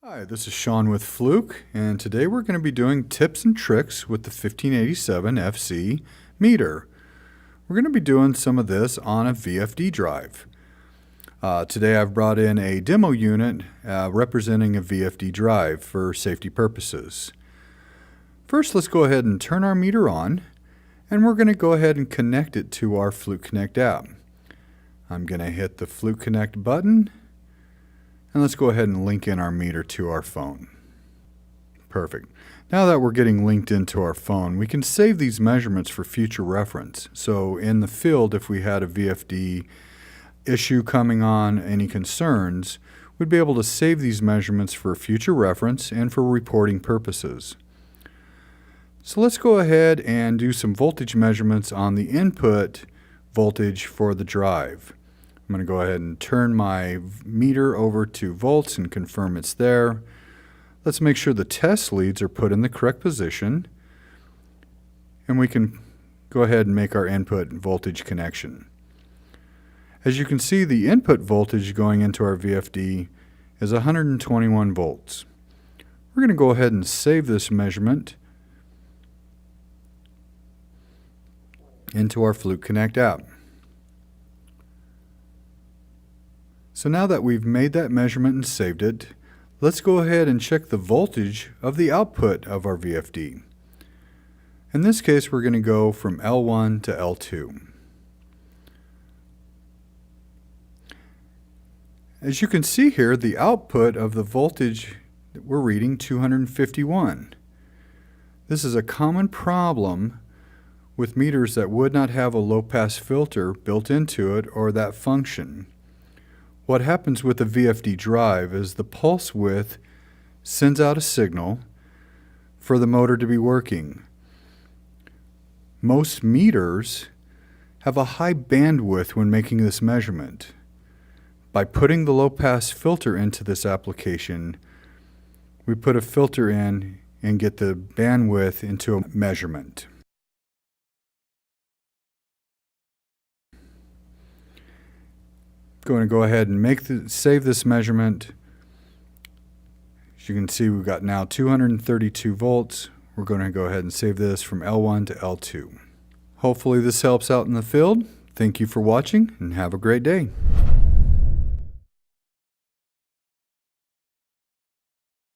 Hi, this is Sean with Fluke, and today we're going to be doing tips and tricks with the 1587 FC meter. We're going to be doing some of this on a VFD drive. Today I've brought in a demo unit representing a VFD drive for safety purposes. First, let's go ahead and turn our meter on, and we're going to go ahead and connect it to our Fluke Connect app. I'm going to hit the Fluke Connect button. And let's go ahead and link in our meter to our phone. Perfect. Now that we're getting linked into our phone, we can save these measurements for future reference. So in the field, if we had a VFD issue coming on, any concerns, we'd be able to save these measurements for future reference and for reporting purposes. So let's go ahead and do some voltage measurements on the input voltage for the drive. I'm going to go ahead and turn my meter over to volts and confirm it's there. Let's make sure the test leads are put in the correct position, and we can go ahead and make our input voltage connection. As you can see, the input voltage going into our VFD is 121 volts. We're going to go ahead and save this measurement into our Fluke Connect app. So now that we've made that measurement and saved it, let's go ahead and check the voltage of the output of our VFD. In this case, we're going to go from L1 to L2. As you can see here, the output of the voltage that we're reading, 251. This is a common problem with meters that would not have a low-pass filter built into it or that function. What happens with a VFD drive is the pulse width sends out a signal for the motor to be working. Most meters have a high bandwidth when making this measurement. By putting the low-pass filter into this application, we put a filter in and get the bandwidth into a measurement. Going to go ahead and save this measurement. As you can see, we've got now 232 volts. We're going to go ahead and save this from L1 to L2. Hopefully this helps out in the field. Thank you for watching and have a great day.